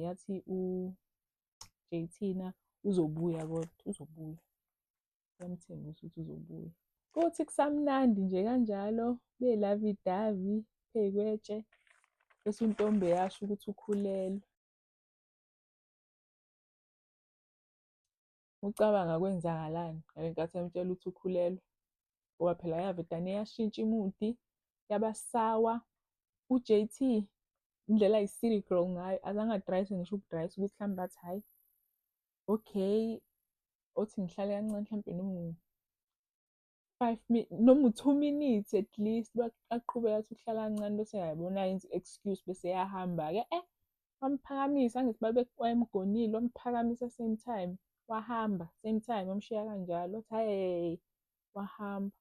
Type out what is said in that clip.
yathi u-JT uzobuya kodwa uzobuya. Kuyamthembisa ukuthi uzobuya. Kuthi kusamnandi nje kanjalo belavi-davi phekwetshe, bese untombi eyasho ukuthi ukhulelwe. Ucabanga kwenzakalani ngale nkathi emtshela ukuthi ukhulelwe? Ngoba phela yavedane yashintsha imudi, yaba sawa. U-JT indlela ayi-silly girl ngayo, azange adayise ngisho ukudayisa ukuthi mhlawumbe bathi hhayi, okay, othi ngihlale kancane mhlampe noma u-2 minutes at least. Aqhubeke athi ukuhlala kancane bese yabona yenza i-excuse bese yahamba-ke. Wamphakamisa angithi wayemgonile, wamphakamisa same time, wahamba same time, wamshiya kanjalo. Wathi hhayi, wahamba.